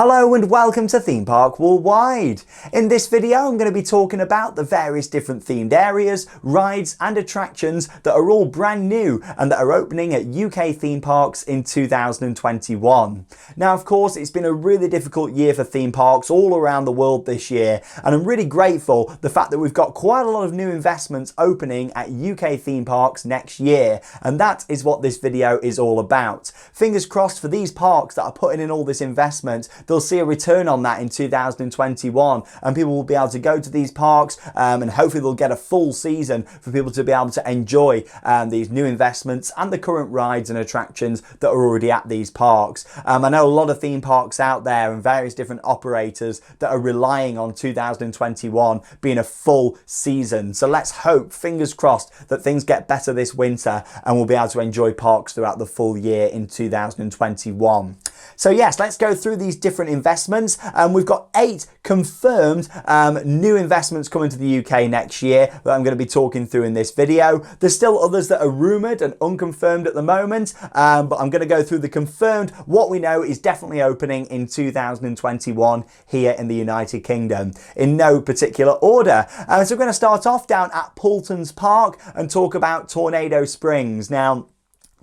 Hello and welcome to Theme Park Worldwide. In this video I'm going to be talking about the various different themed areas, rides and attractions that are all brand new and that are opening at UK theme parks in 2021. Now of course it's been a really difficult year for theme parks all around the world this year, and I'm really grateful the fact that we've got quite a lot of new investments opening at UK theme parks next year, and that is what this video is all about. Fingers crossed for these parks that are putting in all this investment, they'll see a return on that in 2021 and people will be able to go to these parks and hopefully they'll get a full season for people to be able to enjoy these new investments and the current rides and attractions that are already at these parks. I know a lot of theme parks out there and various different operators that are relying on 2021 being a full season. So let's hope, fingers crossed, that things get better this winter and we'll be able to enjoy parks throughout the full year in 2021. So yes, let's go through these different investments. We've got 8 confirmed new investments coming to the UK next year that I'm going to be talking through in this video. There's still others that are rumoured and unconfirmed at the moment, but I'm going to go through the confirmed. What we know is definitely opening in 2021 here in the United Kingdom, in no particular order. So we're going to start off down at Paultons Park and talk about Tornado Springs. Now,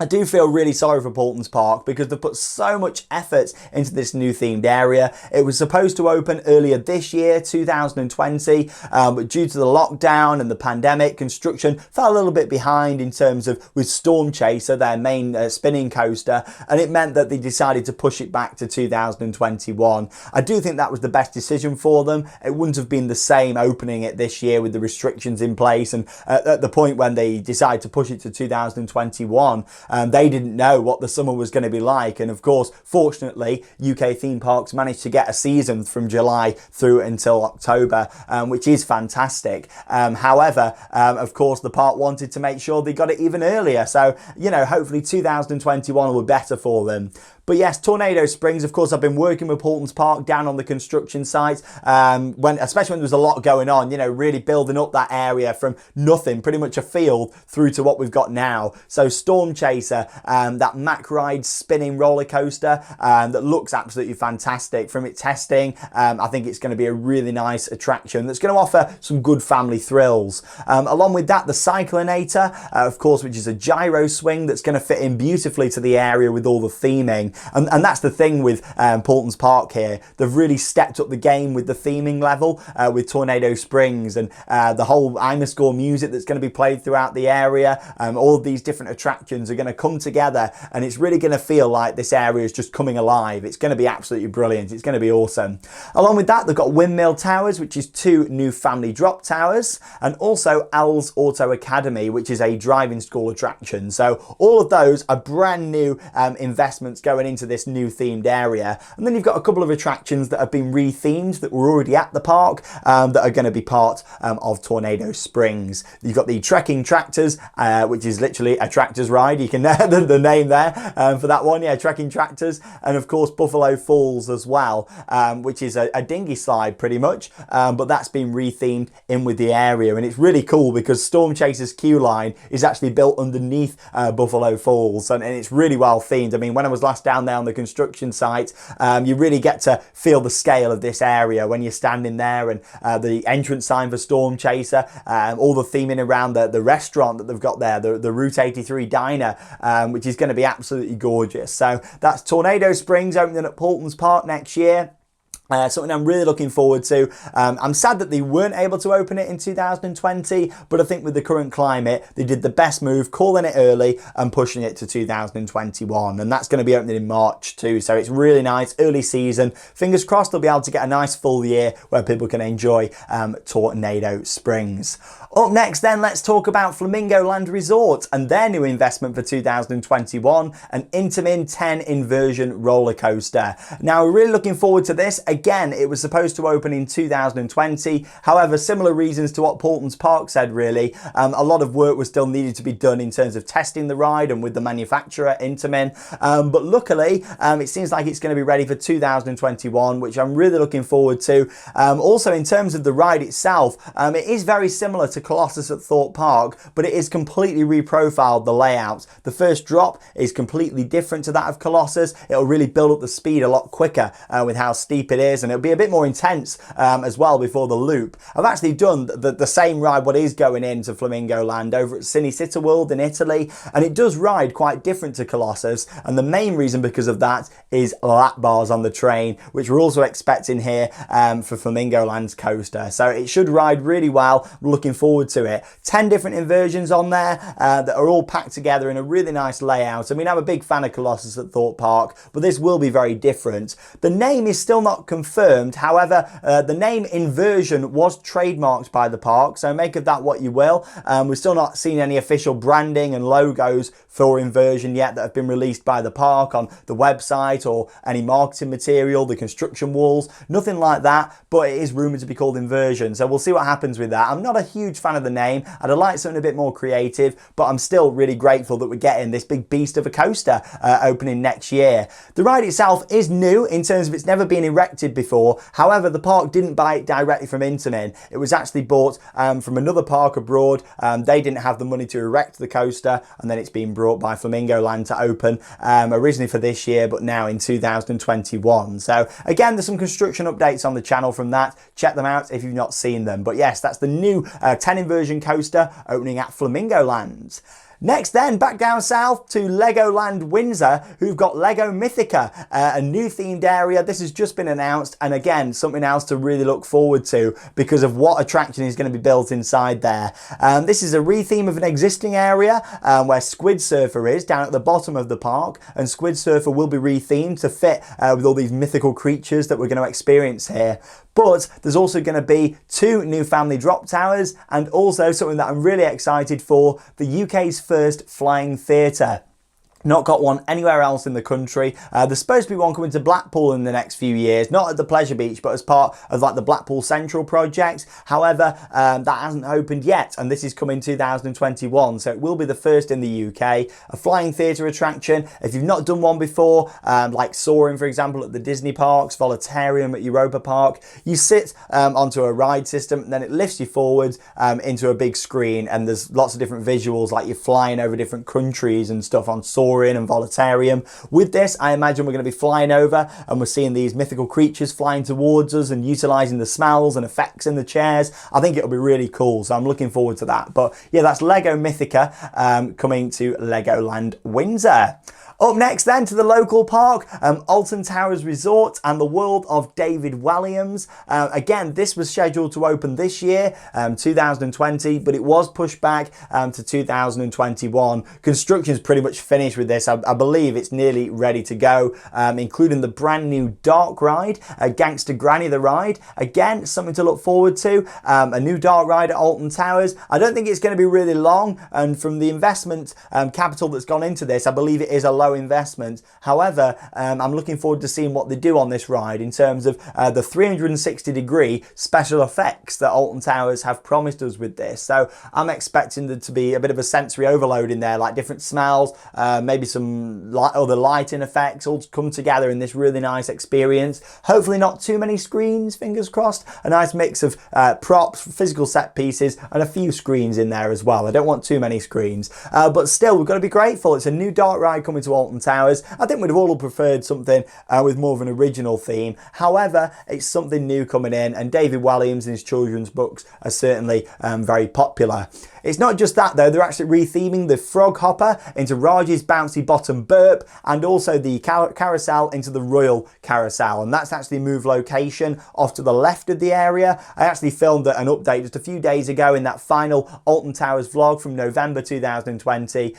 I do feel really sorry for Paultons Park because they've put so much effort into this new themed area. It was supposed to open earlier this year, 2020, but due to the lockdown and the pandemic, construction fell a little bit behind in terms of with Storm Chaser, their main spinning coaster, and it meant that they decided to push it back to 2021. I do think that was the best decision for them. It wouldn't have been the same opening it this year with the restrictions in place, and at the point when they decided to push it to 2021, they didn't know what the summer was going to be like, and of course fortunately UK theme parks managed to get a season from July through until October, which is fantastic. However, of course the park wanted to make sure they got it even earlier, so you know, hopefully 2021 will be better for them. But yes, Tornado Springs, of course, I've been working with Paultons Park down on the construction site, especially when there was a lot going on, you know, really building up that area from nothing, pretty much a field, through to what we've got now. So Storm Chaser, that Mack Ride spinning roller coaster that looks absolutely fantastic. From its testing, I think it's going to be a really nice attraction that's going to offer some good family thrills. Along with that, the Cyclonator, of course, which is a gyro swing that's going to fit in beautifully to the area with all the theming. And that's the thing with Paultons Park here. They've really stepped up the game with the theming level with Tornado Springs and the whole I'm a Score music that's going to be played throughout the area. All of these different attractions are going to come together and it's really going to feel like this area is just coming alive. It's going to be absolutely brilliant. It's going to be awesome. Along with that, they've got Windmill Towers, which is 2 new family drop towers, and also Al's Auto Academy, which is a driving school attraction. So all of those are brand new investments going into this new themed area. And then you've got a couple of attractions that have been re-themed that were already at the park that are going to be part of Tornado Springs. You've got the Trekking Tractors, which is literally a tractors ride. You can the name there for that one, yeah, Trekking Tractors. And of course Buffalo Falls as well, which is a dinghy slide pretty much, but that's been re-themed in with the area. And it's really cool because Storm Chaser's queue line is actually built underneath Buffalo Falls, and it's really well themed. I mean, when I was last down there on the construction site, you really get to feel the scale of this area when you're standing there, and the entrance sign for Storm Chaser, all the theming around the restaurant that they've got there, the Route 83 diner, which is going to be absolutely gorgeous. So that's Tornado Springs opening at Paultons Park next year. Something I'm really looking forward to. I'm sad that they weren't able to open it in 2020, but I think with the current climate, they did the best move, calling it early and pushing it to 2021. And that's going to be opening in March too. So it's really nice, early season. Fingers crossed they'll be able to get a nice full year where people can enjoy Tornado Springs. Up next then, let's talk about Flamingo Land Resort and their new investment for 2021, an Intamin 10 Inversion Roller Coaster. Now, we're really looking forward to this. again, it was supposed to open in 2020. However, similar reasons to what Paultons Park said, really. A lot of work was still needed to be done in terms of testing the ride and with the manufacturer, Intamin. But luckily, it seems like it's going to be ready for 2021, which I'm really looking forward to. Also, in terms of the ride itself, it is very similar to Colossus at Thorpe Park, but it is completely reprofiled, the layout. The first drop is completely different to that of Colossus. It'll really build up the speed a lot quicker with how steep it is, and it'll be a bit more intense as well before the loop. I've actually done the same ride what is going into Flamingo Land over at Cinecittà World in Italy, and it does ride quite different to Colossus, and the main reason because of that is lap bars on the train, which we're also expecting here for Flamingo Land's coaster. So it should ride really well. I'm looking forward to it. 10 different inversions on there that are all packed together in a really nice layout. I mean, I'm a big fan of Colossus at Thorpe Park, but this will be very different. The name is still not confirmed. However, the name Inversion was trademarked by the park, so make of that what you will. We've still not seen any official branding and logos for Inversion yet that have been released by the park on the website or any marketing material, the construction walls, nothing like that, but it is rumoured to be called Inversion, so we'll see what happens with that. I'm not a huge fan of the name. I'd have liked something a bit more creative, but I'm still really grateful that we're getting this big beast of a coaster opening next year. The ride itself is new in terms of it's never been erected before. However, the park didn't buy it directly from Intamin. It was actually bought from another park abroad. They didn't have the money to erect the coaster, and then it's been brought by Flamingo Land to open originally for this year, but now in 2021. So again, there's some construction updates on the channel from that. Check them out if you've not seen them. But yes, that's the new 10 inversion coaster opening at Flamingo Land. Next then, back down south to Legoland Windsor, who've got Lego Mythica, a new themed area. This has just been announced, and again, something else to really look forward to because of what attraction is going to be built inside there. This is a retheme of an existing area where Squid Surfer is, down at the bottom of the park, and Squid Surfer will be rethemed to fit with all these mythical creatures that we're going to experience here. But there's also going to be 2 new family drop towers, and also something that I'm really excited for, the UK's first flying theatre. Not got one anywhere else in the country. There's supposed to be one coming to Blackpool in the next few years, not at the Pleasure Beach, but as part of like the Blackpool Central project. However, that hasn't opened yet, and this is coming 2021, so it will be the first in the UK. A flying theatre attraction. If you've not done one before, like soaring, for example, at the Disney parks, Voletarium at Europa Park, you sit onto a ride system, and then it lifts you forwards into a big screen, and there's lots of different visuals, like you're flying over different countries and stuff on soaring and Voletarium. With this, I imagine we're going to be flying over and we're seeing these mythical creatures flying towards us and utilising the smells and effects in the chairs. I think it'll be really cool, so I'm looking forward to that. But yeah, that's Lego Mythica coming to Legoland Windsor. Up next then to the local park, Alton Towers Resort and the world of David Walliams. Again, this was scheduled to open this year, 2020, but it was pushed back to 2021. Construction's pretty much finished with this. I believe it's nearly ready to go, including the brand new dark ride, Gangster Granny the ride. Again, something to look forward to. A new dark ride at Alton Towers. I don't think it's going to be really long, and from the investment capital that's gone into this, I believe it is a low investment. However, I'm looking forward to seeing what they do on this ride in terms of the 360-degree special effects that Alton Towers have promised us with this. So I'm expecting there to be a bit of a sensory overload in there, like different smells, maybe some other lighting effects all come together in this really nice experience. Hopefully not too many screens, fingers crossed. A nice mix of props, physical set pieces, and a few screens in there as well. I don't want too many screens, but still, we've got to be grateful. It's a new dark ride coming to Alton Towers. I think we'd have all preferred something with more of an original theme. However, it's something new coming in, and David Walliams and his children's books are certainly very popular. It's not just that though, they're actually retheming the Frog Hopper into Raj's Bouncy Bottom Burp, and also the carousel into the Royal Carousel, and that's actually moved location off to the left of the area. I actually filmed an update just a few days ago in that final Alton Towers vlog from November 2020.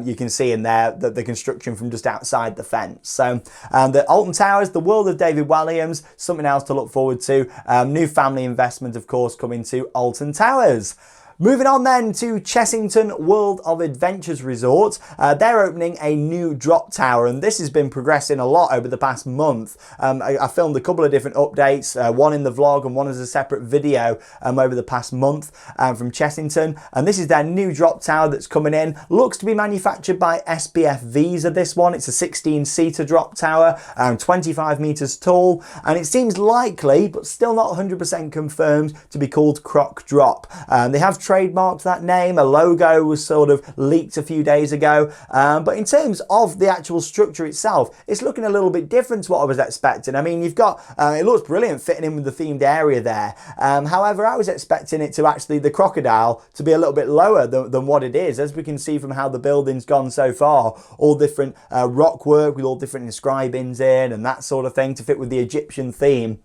You can see in there that the construction from just outside the fence. So the Alton Towers, the world of David Walliams, something else to look forward to. New family investment, of course, coming to Alton Towers. Moving on then to Chessington World of Adventures Resort. They're opening a new drop tower, and this has been progressing a lot over the past month. I filmed a couple of different updates, one in the vlog and one as a separate video over the past month from Chessington. And this is their new drop tower that's coming in. Looks to be manufactured by SPF Visa, this one. It's a 16-seater drop tower, 25 meters tall, and it seems likely, but still not 100% confirmed, to be called Croc Drop. They have trademarked that name. A logo was sort of leaked a few days ago, but in terms of the actual structure itself, it's looking a little bit different to what I was expecting. I mean, you've got it looks brilliant fitting in with the themed area there. However, I was expecting it to actually, the crocodile, to be a little bit lower than what it is, as we can see from how the building's gone so far. All different rock work with all different inscribings in and that sort of thing to fit with the Egyptian theme.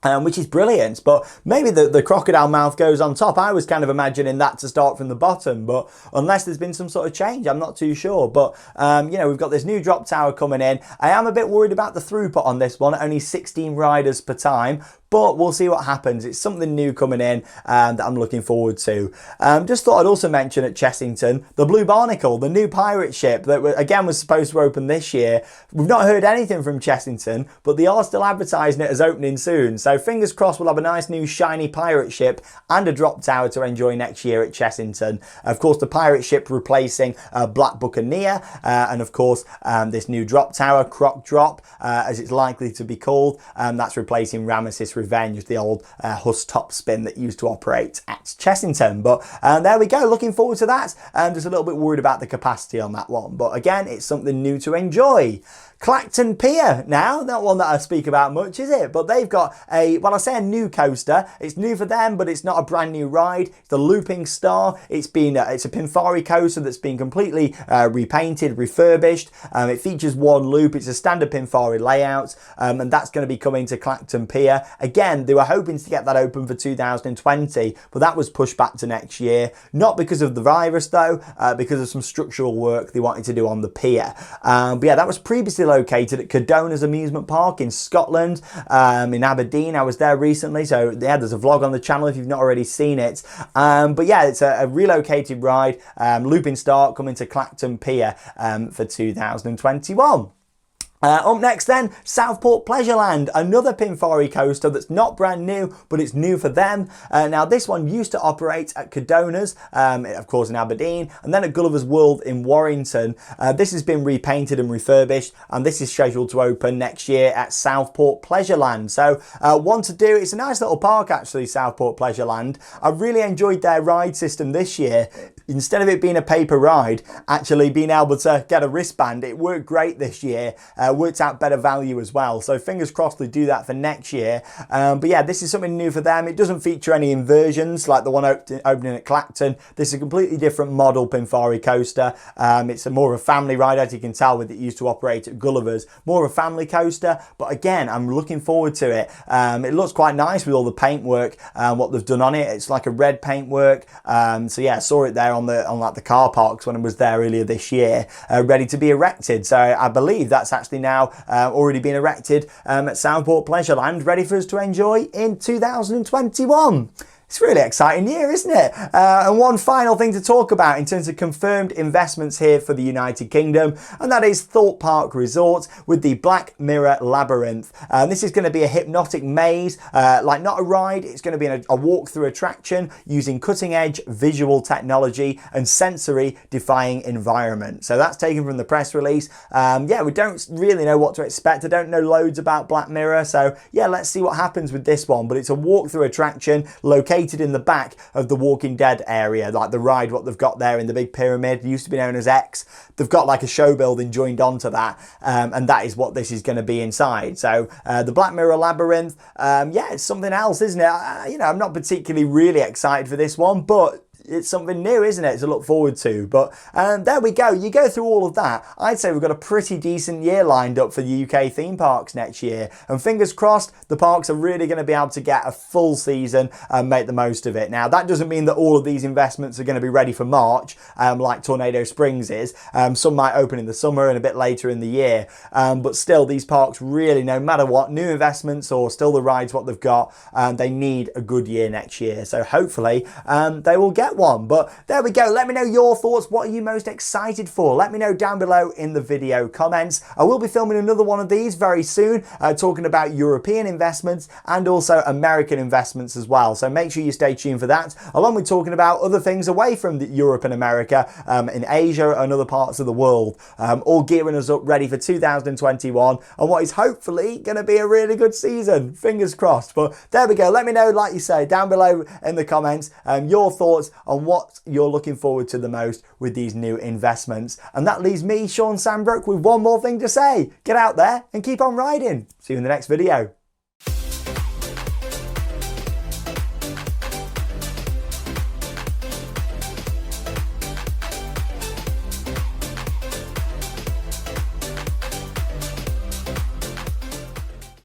Which is brilliant, but maybe the crocodile mouth goes on top. I was kind of imagining that to start from the bottom, but unless there's been some sort of change, I'm not too sure. But, you know, we've got this new drop tower coming in. I am a bit worried about the throughput on this one, only 16 riders per time. But we'll see what happens. It's something new coming in that I'm looking forward to. Just thought I'd also mention at Chessington, the Blue Barnacle, the new pirate ship that again was supposed to open this year. We've not heard anything from Chessington, but they are still advertising it as opening soon. So fingers crossed we'll have a nice new shiny pirate ship and a drop tower to enjoy next year at Chessington. Of course, the pirate ship replacing Black Buccaneer, and of course this new drop tower, Croc Drop, as it's likely to be called. That's replacing Ramesses Revenge, the old Huss top spin that used to operate at Chessington. But there we go, looking forward to that. Just a little bit worried about the capacity on that one, but again, it's something new to enjoy. Clacton Pier now, not one that I speak about much, is it? But they've got a, well, I say a new coaster. It's new for them, but it's not a brand new ride. It's the Looping Star. It's a Pinfari coaster that's been completely repainted, refurbished. It features one loop. It's a standard Pinfari layout, and that's going to be coming to Clacton Pier. Again, they were hoping to get that open for 2020, but that was pushed back to next year. Not because of the virus though, because of some structural work they wanted to do on the pier. But yeah, that was previously located at Cadona's amusement park in Scotland, in Aberdeen. I was there recently, so yeah, there's a vlog on the channel if you've not already seen it. But yeah, it's a relocated ride, Looping Star coming to Clacton Pier for 2021. Up next then, Southport Pleasureland, another Pinfari coaster that's not brand new, but it's new for them. Now this one used to operate at Cadona's, of course in Aberdeen, and then at Gulliver's World in Warrington. This has been repainted and refurbished, and this is scheduled to open next year at Southport Pleasureland. So one to do, it's a nice little park actually, Southport Pleasureland. I really enjoyed their ride system this year. Instead of it being a paper ride, actually being able to get a wristband, it worked great this year. Worked out better value as well, so fingers crossed they do that for next year. But yeah, this is something new for them. It doesn't feature any inversions like the one opening at Clacton. This is a completely different model Pinfari coaster. It's more of a family ride, as you can tell with it used to operate at Gulliver's. More of a family coaster, but again, I'm looking forward to it. It looks quite nice with all the paintwork what they've done on it. It's like a red paintwork. So yeah, I saw it there on like the car parks when I was there earlier this year, ready to be erected. So I believe that's actually now already been erected at Southport Pleasureland, ready for us to enjoy in 2021. It's a really exciting year, isn't it? And one final thing to talk about in terms of confirmed investments here for the United Kingdom, and that is Thorpe Park Resort with the Black Mirror Labyrinth. This is going to be a hypnotic maze, like not a ride, it's going to be a walk-through attraction using cutting-edge visual technology and sensory-defying environment. So that's taken from the press release. Yeah, we don't really know what to expect. I don't know loads about Black Mirror, so yeah, let's see what happens with this one. But it's a walk-through attraction located in the back of the Walking Dead area, like the ride what they've got there in the big pyramid, used to be known as X. They've got like a show building joined onto that, and that is what this is going to be inside. So the Black Mirror Labyrinth, yeah, it's something else, isn't it? You know, I'm not particularly really excited for this one, but it's something new, isn't it, to look forward to. But there we go. You go through all of that. I'd say we've got a pretty decent year lined up for the UK theme parks next year. And fingers crossed, the parks are really going to be able to get a full season and make the most of it. Now, that doesn't mean that all of these investments are going to be ready for March, like Tornado Springs is. Some might open in the summer and a bit later in the year. But still, these parks really, no matter what, new investments or still the rides what they've got, they need a good year next year. So hopefully they will get get one. But there we go. Let me know your thoughts. What are you most excited for? Let me know down below in the video comments. I will be filming another one of these very soon, talking about European investments and also American investments as well. So make sure you stay tuned for that, along with talking about other things away from Europe and America, in Asia and other parts of the world, all gearing us up ready for 2021 and what is hopefully going to be a really good season. Fingers crossed. But there we go. Let me know, like you say, down below in the comments, your thoughts on what you're looking forward to the most with these new investments. And that leaves me, Sean Sandbrook, with one more thing to say. Get out there and keep on riding. See you in the next video.